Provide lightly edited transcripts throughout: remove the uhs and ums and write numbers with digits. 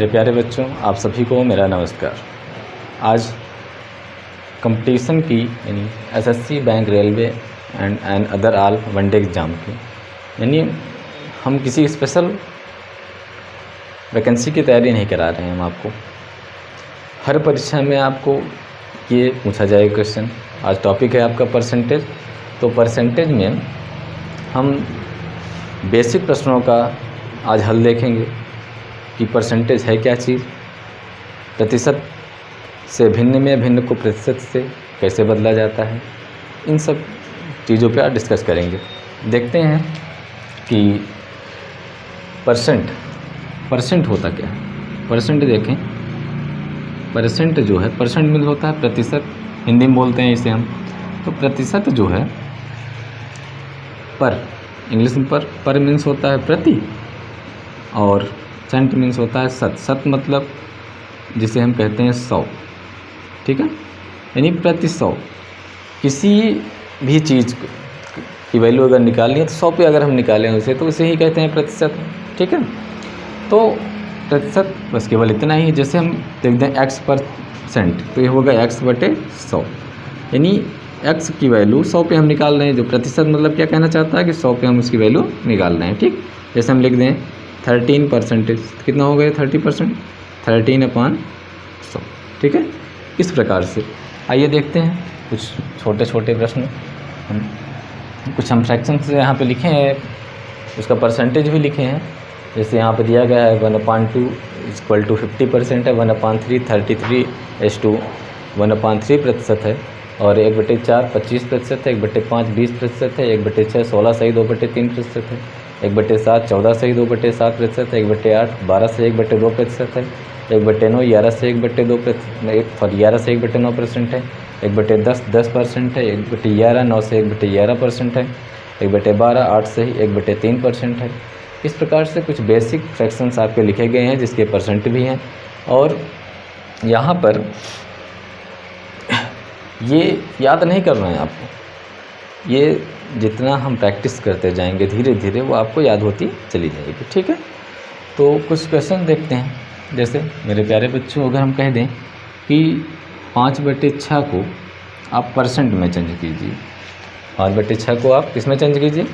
मेरे प्यारे बच्चों, आप सभी को मेरा नमस्कार। आज कंपटीशन की यानी SSC, bank, railway and other all one day exam की यानी हम किसी स्पेशल वैकेंसी की तैयारी नहीं करा रहे हैं। हम आपको हर परीक्षा में आपको ये पूछा जाएगा क्वेश्चन। आज टॉपिक है आपका परसेंटेज। तो परसेंटेज में हम बेसिक प्रश्नों का आज हल देखेंगे कि परसेंटेज है क्या चीज़, प्रतिशत से भिन्न में भिन्न को प्रतिशत से कैसे बदला जाता है, इन सब चीज़ों पे आज डिस्कस करेंगे। देखते हैं कि परसेंट होता क्या है। परसेंट देखें, परसेंट जो है, परसेंट मीन्स होता है प्रतिशत, हिंदी में बोलते हैं इसे हम। तो प्रतिशत जो है पर, इंग्लिश में पर मीन्स होता है प्रति, और सेंट मीन्स होता है सत। सत मतलब जिसे हम कहते हैं 100, ठीक है, यानी प्रति 100। किसी भी चीज़ की वैल्यू अगर निकालनी है तो 100 पे अगर हम निकालें उसे, तो उसे ही कहते हैं प्रतिशत, ठीक है। तो प्रतिशत बस केवल इतना ही है। जैसे हम देख दें x%, तो ये होगा x/100, यानी x की वैल्यू 100 पे हम निकाल रहे हैं। जो प्रतिशत मतलब क्या कहना चाहता है कि 100 पे हम उसकी वैल्यू निकाल रहे हैं, ठीक। जैसे हम लिख दें 13%, कितना हो गया 30%, 13/100, ठीक है। इस प्रकार से आइए देखते हैं कुछ छोटे छोटे प्रश्न। कुछ हम फ्रैक्शंस यहाँ पे लिखे हैं, उसका परसेंटेज भी लिखे हैं। जैसे यहाँ पे दिया गया है 1/2 = 50% है, 1/3 33:1/3% है, और 1/4 25% है, 1/5 20% है, 1/6 16 सही 2/3% है, 1/7 14 सही 2/7% है, 1/8 12 से 1/2% है, 1/9 11 से 1/9% है, 1/10 10% है, 1/11 9 से 1/11% है, 1/12 8 से 1/3% है। इस प्रकार से कुछ बेसिक फ्रैक्शंस आपके लिखे गए हैं जिसके परसेंट भी हैं। और यहाँ पर ये याद नहीं करना है आपको, ये जितना हम प्रैक्टिस करते जाएंगे धीरे धीरे वो आपको याद होती चली जाएगी, ठीक है। तो कुछ क्वेश्चन देखते हैं। जैसे मेरे प्यारे बच्चों, अगर हम कह दें कि 5/6 को आप परसेंट में चेंज कीजिए, 5/6 को आप किस में चेंज कीजिए,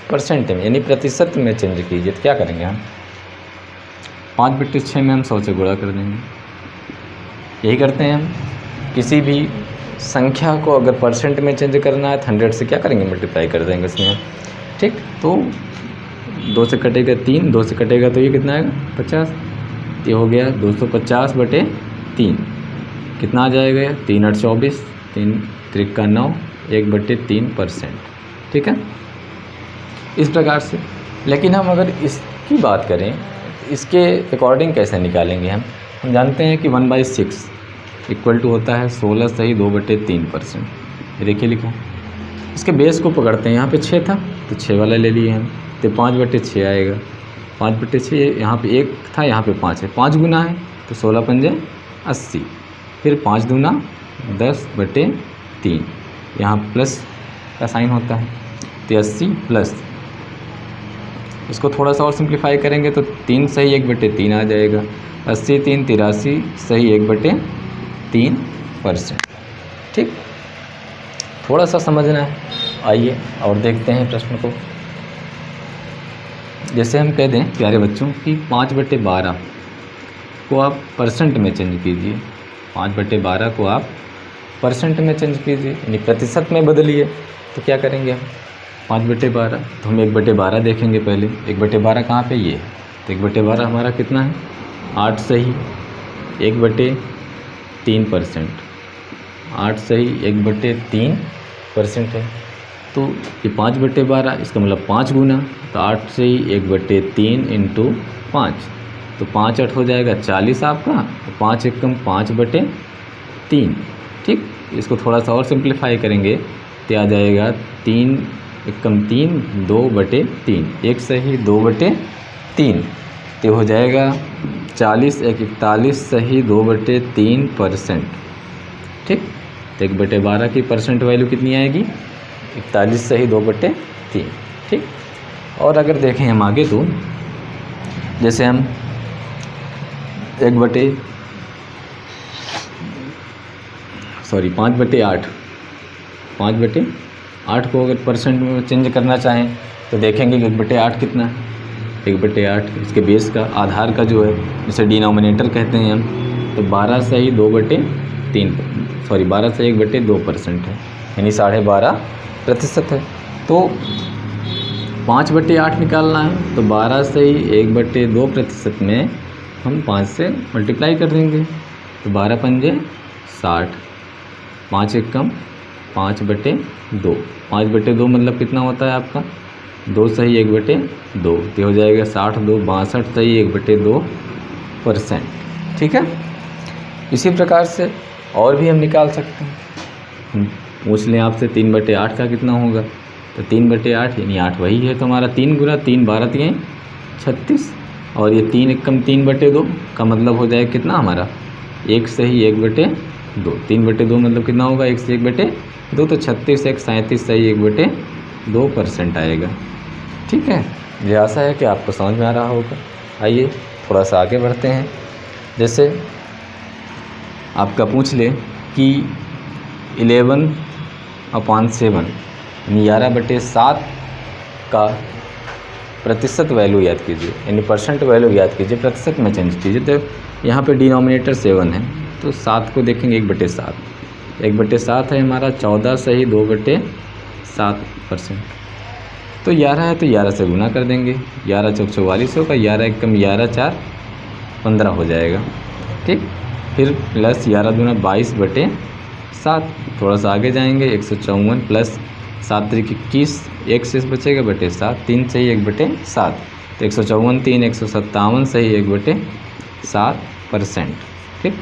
परसेंट में, यानी प्रतिशत में चेंज कीजिए, तो क्या करेंगे हम 5/6 में हम 100 से गुणा कर देंगे। यही करते हैं हम। किसी भी संख्या को अगर परसेंट में चेंज करना है तो 100 से क्या करेंगे, मल्टीप्लाई कर देंगे इसमें, ठीक। तो 2 से कटेगा 3, 2 से कटेगा तो ये कितना आएगा 50, ये हो गया 250/3। कितना आ जाएगा, 3 8 24, 3 3 9, 1/3%, ठीक है। इस प्रकार से। लेकिन हम अगर इसकी बात करें, इसके अकॉर्डिंग कैसे निकालेंगे हम जानते हैं कि 1/6 = होता है 16 सही 2/3%। ये देखिए लिखा, इसके बेस को पकड़ते हैं। यहाँ पे 6 था तो 6 वाला ले लिए हम, तो 5/6 आएगा। 5/6 यहाँ पे 1 था, यहाँ पे 5 है, 5 गुना है तो 16 पंजे 80, फिर 5 दूना 10/3, यहाँ प्लस का साइन होता है, तो 80 प्लस, इसको थोड़ा सा और सिंप्लीफाई करेंगे तो 3 सही 1/3 आ जाएगा। 80 3 83 सही 1/3%, ठीक। थोड़ा सा समझना है। आइए और देखते हैं प्रश्न को। जैसे हम कह दें प्यारे बच्चों कि 5/12 को आप परसेंट में चेंज कीजिए, 5/12 को आप परसेंट में चेंज कीजिए, यानी प्रतिशत में बदलिए। तो क्या करेंगे हम 5/12, तो हम 1/12 देखेंगे पहले। 1/12 कहाँ पे, ये है, तो 1/12 हमारा कितना है 8 सही 1/3%, 8 सही 1/3% है। तो ये 5/12, इसका मतलब 5 गुना, तो 8 सही 1/3 × 5, तो 5 8 हो जाएगा 40 आपका, तो 5 एकम 5/3, ठीक। इसको थोड़ा सा और सिंप्लीफाई करेंगे तो आ जाएगा 3 एकम 3 2/3, 1 सही 2/3, तो हो जाएगा 40 1 41 सही 2/3%, ठीक। तो 1/12 की परसेंट वैल्यू कितनी आएगी, 41 सही 2/3, ठीक। और अगर देखें हम आगे तो जैसे हम 5/8 5/8 को अगर परसेंट में चेंज करना चाहें तो देखेंगे कि 1/8 कितना है। 1/8 इसके बेस का आधार का जो है, जिसे डिनोमिनेटर कहते हैं हम, तो 12 से ही 1/2% है, यानी 12.5% है। तो 5/8 निकालना है तो 12 से ही 1/2% में हम 5 से मल्टीप्लाई कर देंगे, तो 12 पंजे 60, 5 एक कम 5/2, 5/2 मतलब कितना होता है आपका 2 सही 1/2, तो हो जाएगा 60 2 62 सही 1/2%। ठीक है, इसी प्रकार से और भी हम निकाल सकते हैं। पूछ लें आपसे 3/8 का कितना होगा, तो 3/8 यानी 8 वही है, तो हमारा 3 गुना 3 12 3 36, और ये 3 एक कम 3/2 का मतलब हो जाएगा कितना हमारा 1 सही 1/2, 3/2 मतलब कितना होगा 1 से 1/2, तो 36 1 37 सही 1/2% आएगा। ठीक है, मुझे आशा है कि आपको समझ में आ रहा होगा। आइए थोड़ा सा आगे बढ़ते हैं। जैसे आपका पूछ ले कि 11/7 यानी 11/7 का प्रतिशत वैल्यू याद कीजिए, यानी परसेंट वैल्यू याद कीजिए, प्रतिशत में चेंज कीजिए। तो यहाँ पे डिनोमिनेटर 7 है, तो 7 को देखेंगे 1/7, 1/7 है हमारा 14 सही 2/7%। तो 11 है तो 11 से गुना कर देंगे, 11 चौक 44 होगा, 11 एक कम 11 4 15 हो जाएगा। ठीक, फिर प्लस 11 दूना 22/7, थोड़ा सा आगे जाएंगे 154 प्लस 7 3 21, 1 से बचेगा 7, 3 सही 1/7, तो 154 3 157 सही 1/7%। ठीक,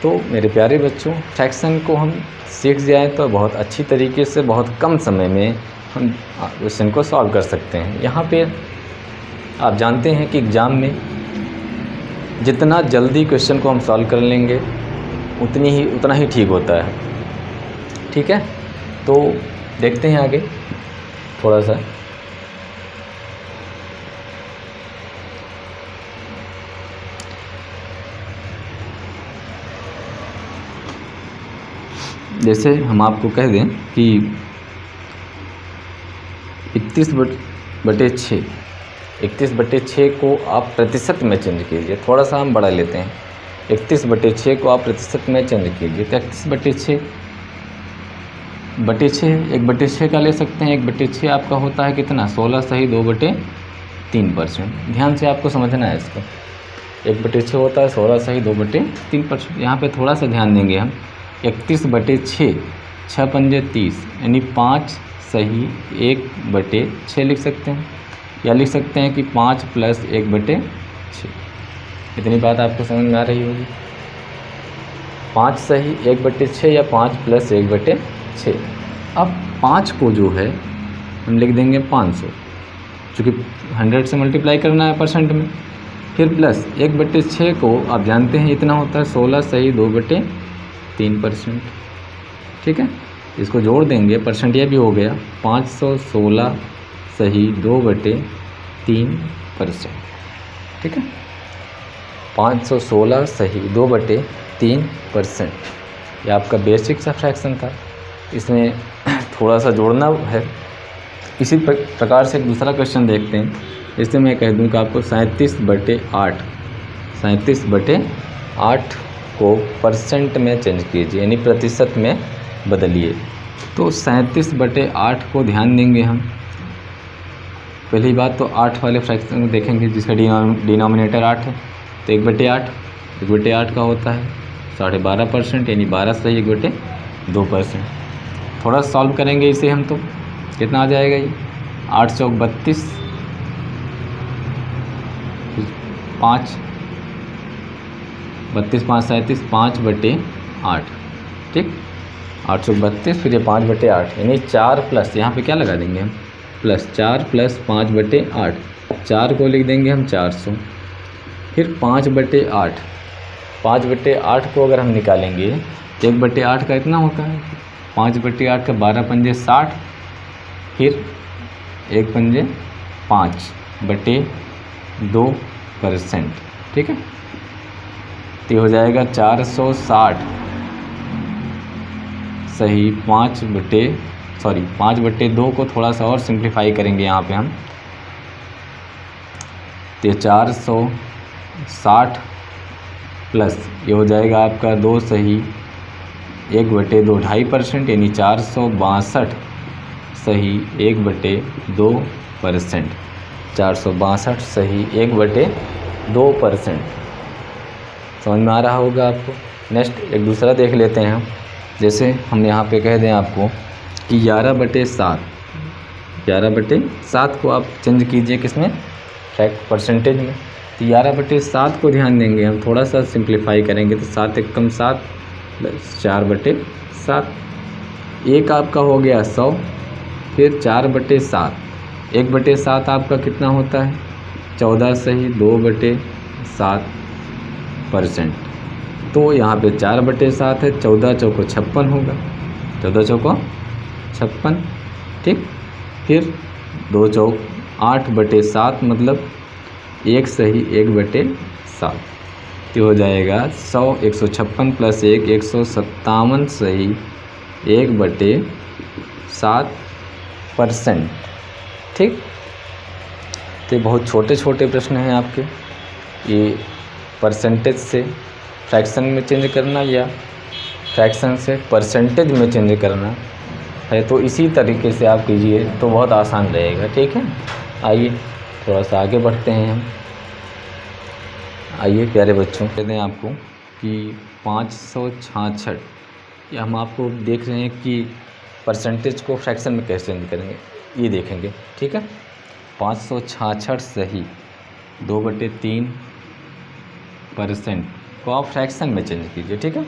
तो मेरे प्यारे बच्चों, फ्रैक्शन को हम सीख जाएँ तो बहुत अच्छी तरीके से बहुत कम समय में हम क्वेश्चन को सॉल्व कर सकते हैं। यहाँ पे आप जानते हैं कि एग्ज़ाम में जितना जल्दी क्वेश्चन को हम सॉल्व कर लेंगे उतना ही ठीक होता है। ठीक है, तो देखते हैं आगे थोड़ा सा। जैसे हम आपको कह दें कि 31/6 को आप प्रतिशत में चेंज कीजिए, थोड़ा सा हम बढ़ा लेते हैं। 31/6 को आप प्रतिशत में चेंज कीजिए, तो 31/6 1/6 का ले सकते हैं। 1/6 आपका होता है कितना 16 सही 2/3%। ध्यान से आपको समझना है इसको, 1/6 होता है 16 सही 2/3%। यहाँ पे थोड़ा सा ध्यान देंगे हम, 31/6 6 पंजे 30 यानी 5 सही 1/6 लिख सकते हैं, या लिख सकते हैं कि 5 + 1/6। इतनी बात आपको समझ में आ रही होगी। 5 सही 1/6 या 5 + 1/6। अब 5 को जो है हम लिख देंगे 500, चूँकि 100 से मल्टीप्लाई करना है परसेंट में। फिर प्लस 1/6 को आप जानते हैं इतना होता है 16 सही 2/3%। ठीक है, इसको जोड़ देंगे, परसेंट ये भी हो गया 516 सही 2/3%। ठीक है, 516 सही 2/3%। ये आपका बेसिक सा फ्रैक्शन था, इसमें थोड़ा सा जोड़ना है। इसी प्रकार से एक दूसरा क्वेश्चन देखते हैं। इसमें मैं कह दूं कि आपको 37/8 को परसेंट में चेंज कीजिए, यानी प्रतिशत में बदलिए। तो 37/8 को ध्यान देंगे हम। पहली बात तो 8 वाले फ्रैक्शन को देखेंगे जिसका डिनोमिनेटर 8 है, तो 1/8 का होता है 12.5%, यानी 12 सही 1/2%। थोड़ा सॉल्व करेंगे इसे हम, तो कितना आ जाएगा ये 8 चौक 32, 5 32 5 37 5/8। ठीक, 8 चौक 32, फिर ये 5/8 यानी 4 प्लस यहाँ पे क्या लगा देंगे हम प्लस 4 + 5/8, 4 को लिख देंगे हम 400। फिर 5/8 को अगर हम निकालेंगे तो 1/8 का इतना होता है, 5/8 का 12 पंजे 60, फिर 1 पंजे 5/2%। ठीक है, तो हो जाएगा 460 सही 5/2 को थोड़ा सा और सिंप्लीफाई करेंगे यहाँ पे हम, तो 460 प्लस ये हो जाएगा आपका 2 सही 1/2 2.5%, यानी 462 सही 1/2%, 462 सही 1/2%। समझ में आ रहा होगा आपको। नेक्स्ट एक दूसरा देख लेते हैं हम। जैसे हम यहाँ पे कह दें आपको कि 11/7 को आप चेंज कीजिए किसमें, परसेंटेज में। तो 11/7 को ध्यान देंगे हम, थोड़ा सा सिंप्लीफाई करेंगे तो 7 एकम 7 प्लस 4/7, एक आपका हो गया 100, फिर 4/7, 1/7 आपका कितना होता है 14 सही 2/7%। तो यहाँ पे 4/7 है, 14 चौको 56 होगा, 14 चौको 56, ठीक। फिर 2 चौक 8/7 मतलब 1 सही 1/7, तो हो जाएगा 100 156 प्लस 1 157 सही 1/7%, ठीक। तो बहुत छोटे छोटे प्रश्न हैं आपके, ये परसेंटेज से फ्रैक्शन में चेंज करना या फ्रैक्शन से परसेंटेज में चेंज करना है, तो इसी तरीके से आप कीजिए तो बहुत आसान रहेगा, ठीक है। आइए थोड़ा सा आगे बढ़ते हैं हम। आइए प्यारे बच्चों, कहते हैं आपको कि 566, या हम आपको देख रहे हैं कि परसेंटेज को फ्रैक्शन में कैसे चेंज करेंगे, ये देखेंगे, ठीक है। 566 सही 2/3% को आप फ्रैक्शन में चेंज कीजिए, ठीक है।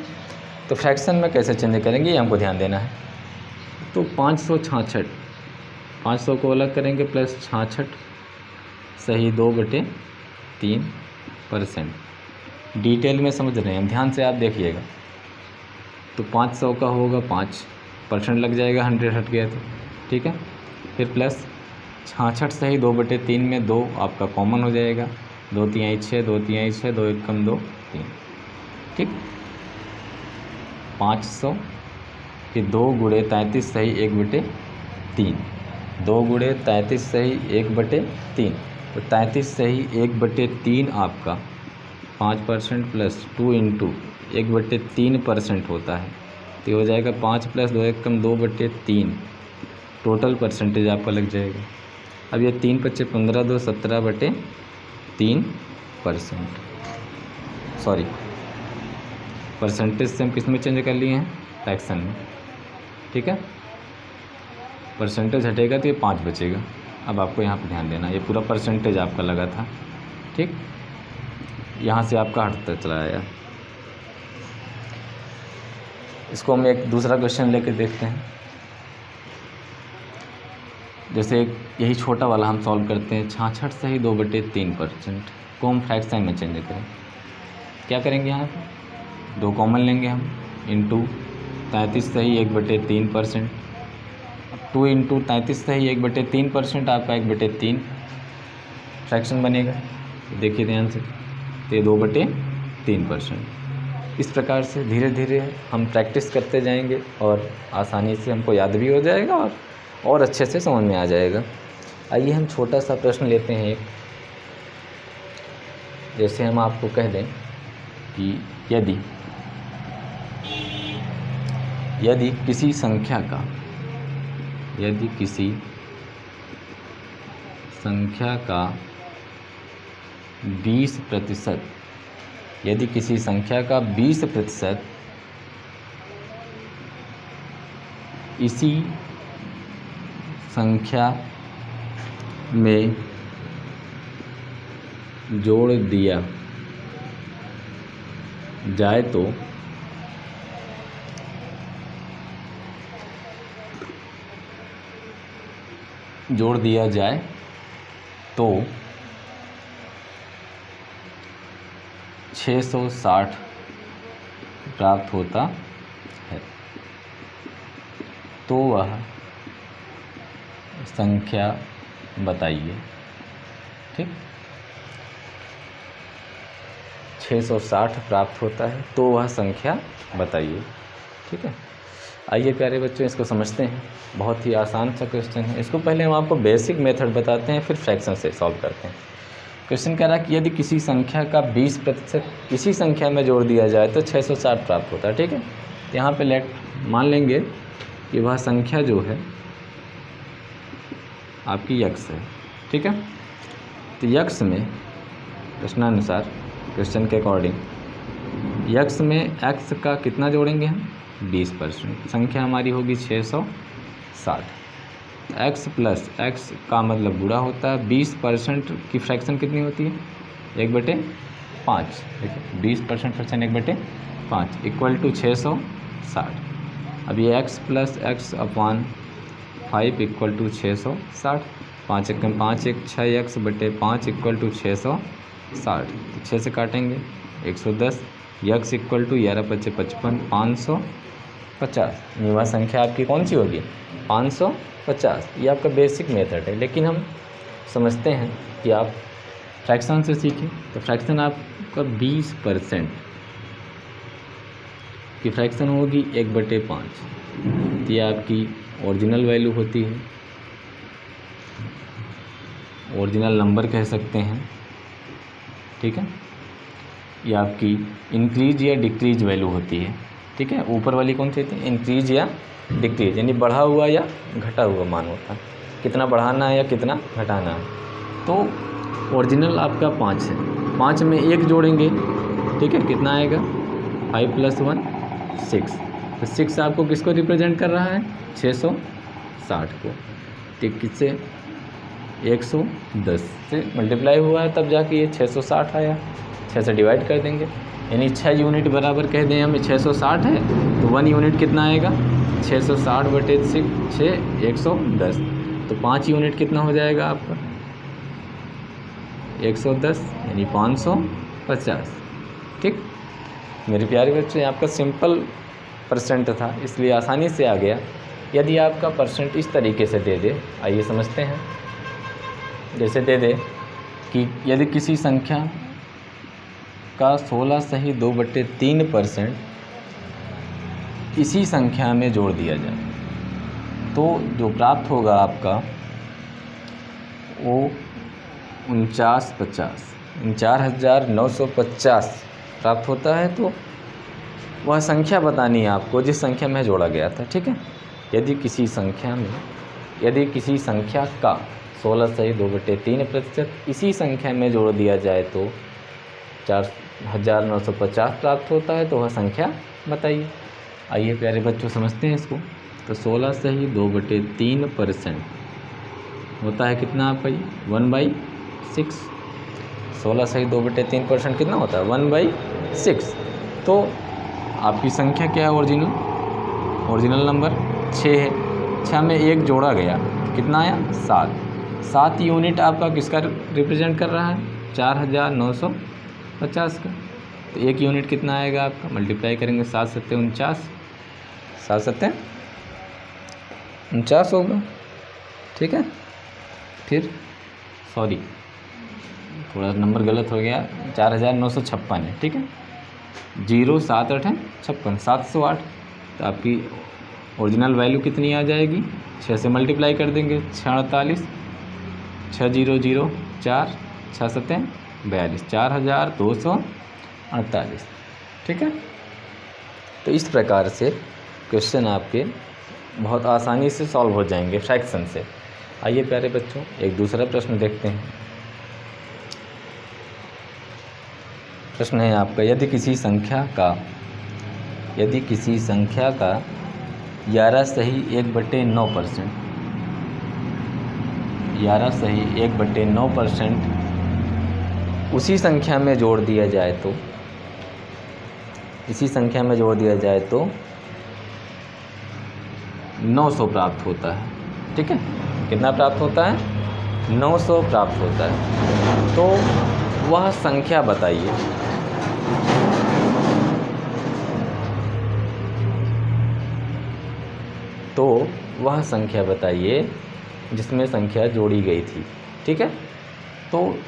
तो फ्रैक्शन में कैसे चेंज करेंगे ये हमको ध्यान देना है। तो 566, 500 को अलग करेंगे प्लस 66 सही 2/3%। डिटेल में समझ रहे हैं हम, ध्यान से आप देखिएगा। तो 500 का होगा 5% लग जाएगा, 100 हट गया तो, ठीक है। फिर प्लस 66 सही 2/3 में 2 आपका कॉमन हो जाएगा, 2 तिहाई 6, 2 तिहाई 6, 2 एकम 2 3, ठीक। 500 फिर 2 गुणे 33 सही 1/3, 2 गुणे 33 सही 1/3, तो 33 सही 1/3 आपका 5% प्लस 2 इंटू 1/3% होता है, तो हो जाएगा 5 प्लस 2 एकम 2/3, टोटल परसेंटेज आपका लग जाएगा। अब ये 3 × 5 = 15, 2 17/3%। सॉरी, परसेंटेज से हम किस में चेंज कर लिए हैं, फ्रैक्शन में, ठीक है। परसेंटेज हटेगा तो ये 5 बचेगा। अब आपको यहाँ पर ध्यान देना, ये पूरा परसेंटेज आपका लगा था, ठीक। यहाँ से आपका हटता चला आया। इसको हम एक दूसरा क्वेश्चन लेके देखते हैं। जैसे यही छोटा वाला हम सॉल्व करते हैं, 66 सही 2/3% को हम फ्रैक्शन में चेंज करें, क्या करेंगे, यहाँ पे 2 कॉमन लेंगे हम, इंटू 33 सही 1/3%, 2 इंटू 33 सही 1/3% आपका 1/3 फ्रैक्शन बनेगा। देखिए ध्यान से, तो 2/3%। इस प्रकार से धीरे धीरे हम प्रैक्टिस करते जाएंगे और आसानी से हमको याद भी हो जाएगा और अच्छे से समझ में आ जाएगा। आइए हम छोटा सा प्रश्न लेते हैं एक। जैसे हम आपको कह दें कि यदि किसी संख्या का 20%, यदि किसी संख्या का 20% इसी संख्या में जोड़ दिया जाए तो तो 660 प्राप्त होता है, तो वह संख्या बताइए, ठीक। 660 प्राप्त होता है तो वह संख्या बताइए। ठीक है, आइए प्यारे बच्चों इसको समझते हैं। बहुत ही आसान सा क्वेश्चन है। इसको पहले हम आपको बेसिक मेथड बताते हैं, फिर फ्रैक्शन से सॉल्व करते हैं। क्वेश्चन कह रहा है कि यदि किसी संख्या का 20% किसी संख्या में जोड़ दिया जाए तो 660 प्राप्त होता है। ठीक है, तो यहाँ पे मान लेंगे कि वह संख्या जो है आपकी यक्स है। ठीक है, तो यक्स में प्रश्नानुसार क्वेश्चन के अकॉर्डिंग यक्स में एक्स का कितना जोड़ेंगे हम 20%। संख्या हमारी होगी 660। एक्स प्लस एक्स का मतलब बुरा होता है। 20% की फ्रैक्शन कितनी होती है 1/5। देखिए 20% फ्रैक्शन 1/5 इक्वल टू 660। अब ये x plus x upon 5 equal to 660। 5 1 5 1 6 x बटे 5 इक्वल टू 660। तो 6 से काटेंगे 110। X equal to 11 × 5 = 55 550। वह संख्या आपकी कौन सी होगी 550। ये आपका बेसिक मेथड है, लेकिन हम समझते हैं कि आप फ्रैक्शन से सीखें। तो फ्रैक्शन आपका 20% की फ्रैक्शन होगी 1/5। तो ये आपकी ओरिजिनल वैल्यू होती है, ओरिजिनल नंबर कह सकते हैं। ठीक है, ये आपकी इंक्रीज या डिक्रीज वैल्यू होती है। ठीक है, ऊपर वाली कौन सी होती है इंक्रीज या डिक्रीज, यानी बढ़ा हुआ या घटा हुआ मान होता है, कितना बढ़ाना है या कितना घटाना है। तो ओरिजिनल आपका 5 है, 5 में 1 जोड़ेंगे। ठीक है, कितना आएगा 5 + 1 6। तो 6 आपको किसको रिप्रेजेंट कर रहा है 660 को। ठीक, किससे 110 से मल्टीप्लाई हुआ है तब जाके ये 660 आया। 6 से डिवाइड कर देंगे, यानी 6 यूनिट बराबर कह दें हमें 660 है तो 1 यूनिट कितना आएगा 660/6 110। तो 5 यूनिट कितना हो जाएगा आपका 110 यानी 550। ठीक, मेरे प्यारे बच्चों ये आपका सिंपल परसेंट था इसलिए आसानी से आ गया। यदि आपका परसेंट इस तरीके से दे दे, आइए समझते हैं। जैसे दे दे कि यदि किसी संख्या का 16 सही 2/3% इसी संख्या में जोड़ दिया जाए तो जो प्राप्त होगा आपका वो 49,950 प्राप्त होता है। तो वह संख्या बतानी है आपको जिस संख्या में जोड़ा गया था। ठीक है, यदि किसी संख्या का 16 सही 2/3% इसी संख्या में जोड़ दिया जाए तो 4,950 प्राप्त होता है। तो वह संख्या बताइए। आइए प्यारे बच्चों समझते हैं इसको। तो 16 सही 2/3% होता है कितना आपका ये 1/6। 16 सही 2/3% कितना होता है 1/6। तो आपकी संख्या क्या है ओरिजिनल नंबर 6 है। 6 में 1 जोड़ा गया कितना आया 7। 7 यूनिट आपका किसका रिप्रेजेंट कर रहा है 4,950 का। तो 1 यूनिट कितना आएगा आपका, मल्टीप्लाई करेंगे 7 × 7 = 49। 7 × 7 = 49 होगा। ठीक है, फिर सॉरी थोड़ा नंबर गलत हो गया 4,956 है। ठीक है, 0 7 8 है 56 708। तो आपकी ओरिजिनल वैल्यू कितनी आ जाएगी 6 से मल्टीप्लाई कर देंगे 648 6 0 0 4 6 7 42 4,248। ठीक है, तो इस प्रकार से क्वेश्चन आपके बहुत आसानी से सॉल्व हो जाएंगे फ्रैक्शन से। आइए प्यारे बच्चों एक दूसरा प्रश्न देखते हैं। प्रश्न है आपका यदि किसी संख्या का 11 सही 1/9% 11 सही 1/9% उसी संख्या में जोड़ दिया जाए तो 900 प्राप्त होता है। ठीक है, कितना प्राप्त होता है 900 प्राप्त होता है। तो वह संख्या बताइए। तो वह संख्या बताइए जिसमें संख्या जोड़ी गई थी। ठीक है, तो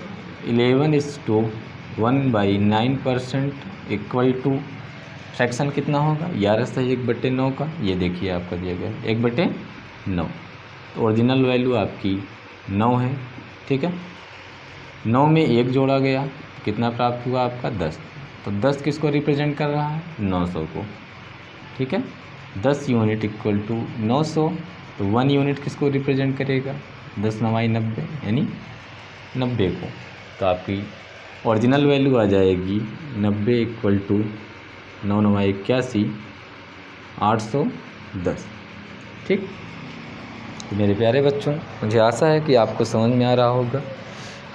11:9 1/9% इक्वल टू फ्रैक्शन कितना होगा 11/1/9 का, ये देखिए आपका दिया गया 1/9। तो ओरिजिनल वैल्यू आपकी 9 है। ठीक है, 9 में 1 जोड़ा गया, कितना प्राप्त हुआ आपका 10। तो 10 किसको रिप्रेजेंट कर रहा है 900 को। ठीक है, 10 यूनिट इक्वल टू 900। तो 1 यूनिट किसको रिप्रेजेंट करेगा 10 9 90 यानी 90 को। तो आपकी ओरिजिनल वैल्यू आ जाएगी 90 इक्वल टू 9 9 81 810। ठीक, तो मेरे प्यारे बच्चों, मुझे आशा है कि आपको समझ में आ रहा होगा।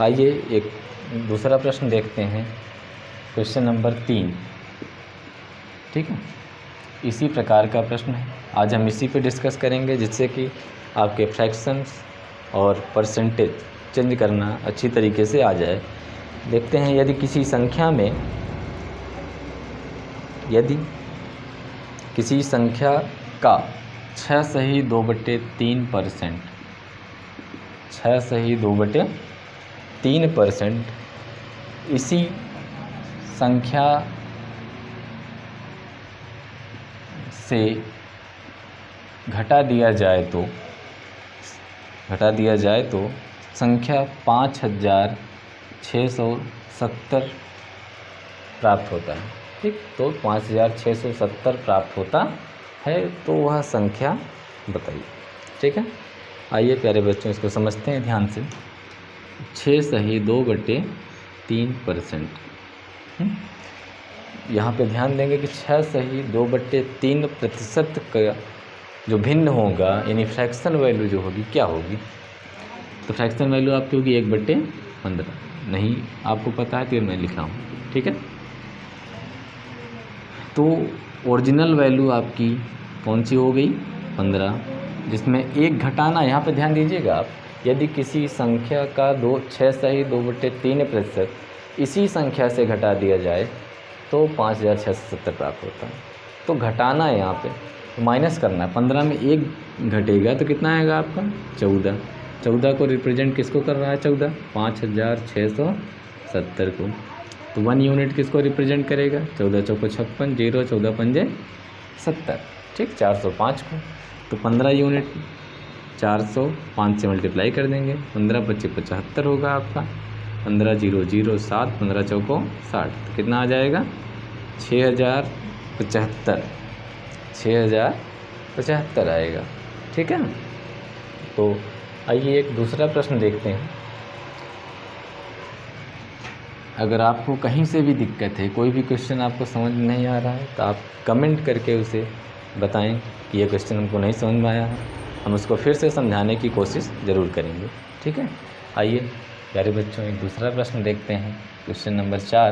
आइए एक दूसरा प्रश्न देखते हैं, क्वेश्चन नंबर 3। ठीक है, इसी प्रकार का प्रश्न है, आज हम इसी पे डिस्कस करेंगे जिससे कि आपके फ्रैक्शंस और परसेंटेज चेंज करना अच्छी तरीके से आ जाए। देखते हैं, यदि किसी संख्या का 6/2/3%, 6/2/3% इसी संख्या से घटा दिया जाए तो संख्या 5670 प्राप्त होता है। ठीक, तो 5670 प्राप्त होता है, तो वह संख्या बताइए। ठीक है, आइए प्यारे बच्चों इसको समझते हैं ध्यान से। 6/2/3%, यहाँ पे ध्यान देंगे कि 6/2/3% का जो भिन्न होगा यानी फ्रैक्शन वैल्यू जो होगी क्या होगी। तो फ्रैक्शन वैल्यू आपकी होगी 1/15। नहीं आपको पता है तो मैं लिखा हूँ। ठीक है, तो ओरिजिनल वैल्यू आपकी कौन सी हो गई 15, जिसमें एक घटाना, यहाँ पे ध्यान दीजिएगा आप, यदि किसी संख्या का 6/2/3% इसी संख्या से घटा दिया जाए तो 5670 प्राप्त होता है। तो घटाना है यहाँ पे, तो माइनस करना है। 15 में 1 घटेगा तो कितना आएगा आपका 14। 14 को रिप्रेजेंट किसको कर रहा है 14 5670 को। तो 1 यूनिट किसको रिप्रेजेंट करेगा 14 चौको 56, 0 14 पंजे 70। ठीक, 405 को। तो 15 यूनिट 405 से मल्टीप्लाई कर देंगे, 15 × 25 75 होगा आपका। 15 0 0 7, 15 चौको 60। तो कितना आ जाएगा 6075 आएगा। ठीक है, तो आइए एक दूसरा प्रश्न देखते हैं। अगर आपको कहीं से भी दिक्कत है, कोई भी क्वेश्चन आपको समझ में नहीं आ रहा है, तो आप कमेंट करके उसे बताएं कि ये क्वेश्चन हमको नहीं समझ में आया है, हम उसको फिर से समझाने की कोशिश ज़रूर करेंगे। ठीक है, आइए प्यारे बच्चों एक दूसरा प्रश्न देखते हैं, क्वेश्चन नंबर 4।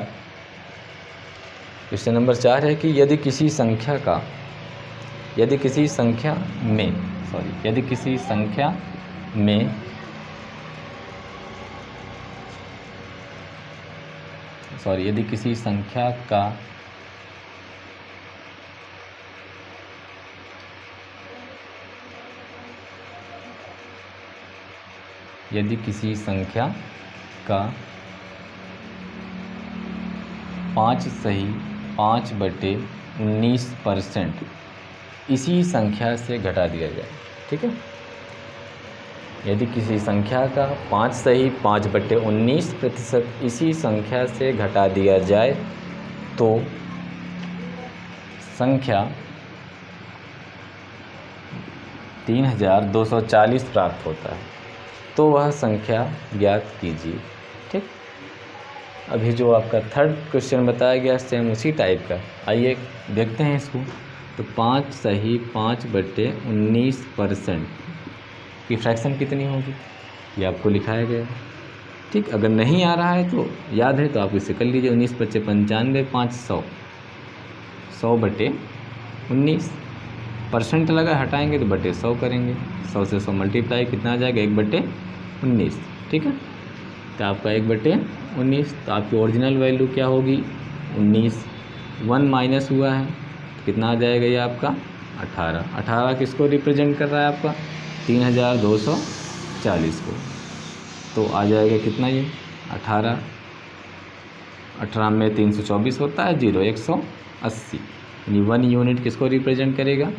क्वेश्चन नंबर 4 है कि यदि किसी संख्या का 5/5/19% इसी संख्या से घटा दिया जाए। ठीक है, यदि किसी संख्या का 5/5/19% इसी संख्या से घटा दिया जाए तो संख्या 3240 प्राप्त होता है। तो वह संख्या ज्ञात कीजिए। ठीक, अभी जो आपका थर्ड क्वेश्चन बताया गया सेम उसी टाइप का, आइए देखते हैं इसको। तो 5/5/19% की फ्रैक्शन कितनी होगी ये आपको लिखाया गया है। ठीक, अगर नहीं आ रहा है तो याद है तो आप इसे कर लीजिए। 19 × 5 = 95, 5 100, 100/19 परसेंट लगा, हटाएंगे तो बटे 100 करेंगे, 100 से 100 मल्टीप्लाई कितना आ जाएगा 1/19। ठीक है, तो आपका 1/19। तो आपकी ओरिजिनल वैल्यू क्या होगी 19, 1 माइनस हुआ है तो कितना आ जाएगा ये आपका 18। 18 किसको रिप्रेजेंट कर रहा है आपका 3240 को। तो आ जाएगा कितना ये 18 18 में 324 होता है, 0 180, यानी 1 यूनिट किसको रिप्रेजेंट करेगा?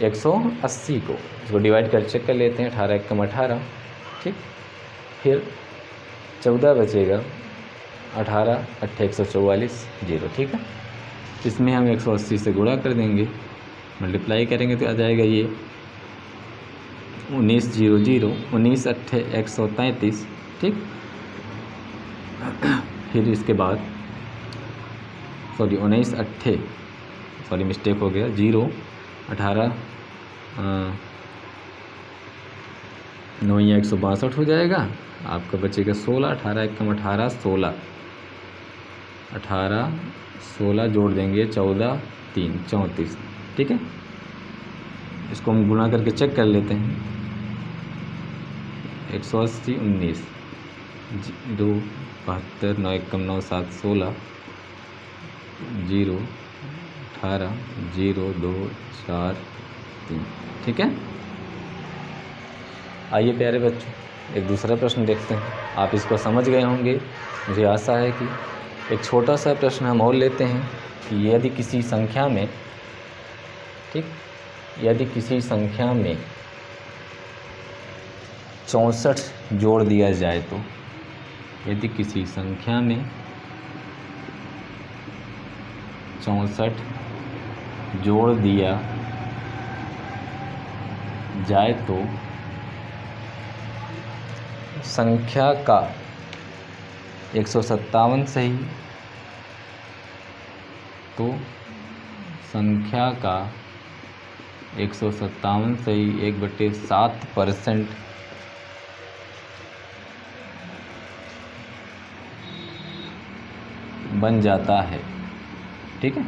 180 को। इसको डिवाइड कर चेक कर लेते हैं, 18 एकम 18, ठीक। फिर 14 बचेगा, 18 8 144, 0, ठीक है। इसमें हम 180 से गुणा कर देंगे, मल्टीप्लाई करेंगे तो आ जाएगा ये 19 0 0, 19 8 133, ठीक। फिर इसके बाद 19 8, मिस्टेक हो गया, 0 18 9 या 162 हो जाएगा, आपका बचेगा 16, 18 एकम 18 16, 18 16 जोड़ देंगे 14 3 34, ठीक है। इसको हम गुणा करके चेक कर लेते हैं, 180 19 2 72 9 एकम 9 7 16, 0 18 0 2 4 3, ठीक है। आइए प्यारे बच्चों, एक दूसरा प्रश्न देखते हैं। आप इसको समझ गए होंगे, मुझे आशा है कि एक छोटा सा प्रश्न हम और लेते हैं कि यदि किसी संख्या में, ठीक, यदि किसी संख्या में 64 जोड़ दिया जाए तो, यदि किसी संख्या में 64 जोड़ दिया जाए तो संख्या का 157 सही, तो संख्या का 157 सही 1/7% बन जाता है, ठीक है,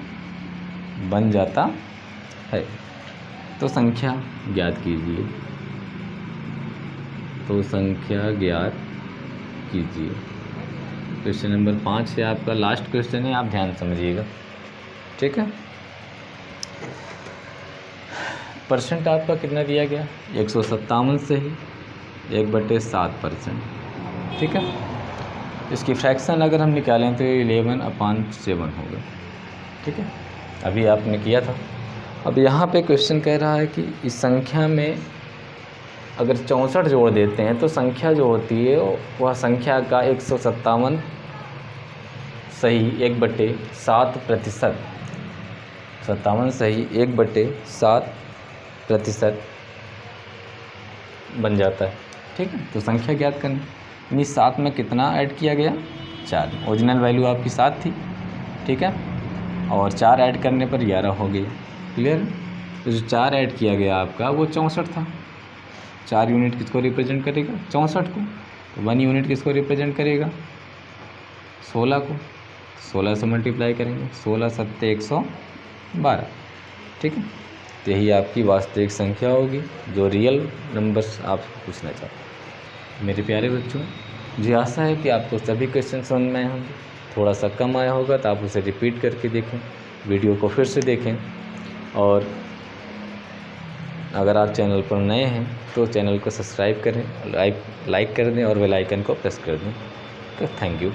बन जाता है। तो संख्या ज्ञात कीजिए, तो संख्या ज्ञात कीजिए। क्वेश्चन नंबर 5 है आपका, लास्ट क्वेश्चन है, आप ध्यान समझिएगा, ठीक है। परसेंट आपका कितना दिया गया? 157 से ही 1/7%, ठीक है। इसकी फ्रैक्शन अगर हम निकालें तो 11/7 होगा, ठीक है। अभी आपने किया था। अब यहाँ पे क्वेश्चन कह रहा है कि इस संख्या में अगर 64 जोड़ देते हैं तो संख्या जो होती है वह संख्या का 157 सही 1/7%, 57 सही 1/7% बन जाता है, ठीक है। तो संख्या ज्ञात करनी, यानी 7 में कितना ऐड किया गया? 4। ओरिजिनल वैल्यू आपकी 7 थी, ठीक है, और 4 ऐड करने पर 11 हो गई, क्लियर। तो जो 4 ऐड किया गया आपका वो 64 था। 4 यूनिट किसको रिप्रेजेंट करेगा? 64 को। तो 1 यूनिट किसको रिप्रेजेंट करेगा? 16 को। 16 से मल्टीप्लाई करेंगे, 16 7 112, ठीक है। तो यही आपकी वास्तविक संख्या होगी, जो रियल नंबर्स आप पूछना चाहते हैं। मेरे प्यारे बच्चों, मुझे आशा है कि आपको सभी क्वेश्चन समझ में आए होंगे। थोड़ा सा कम आया होगा तो आप उसे रिपीट करके देखें, वीडियो को फिर से देखें, और अगर आप चैनल पर नए हैं तो चैनल को सब्सक्राइब करें, लाइक कर दें और बेल आइकन को प्रेस कर दें। तो थैंक यू।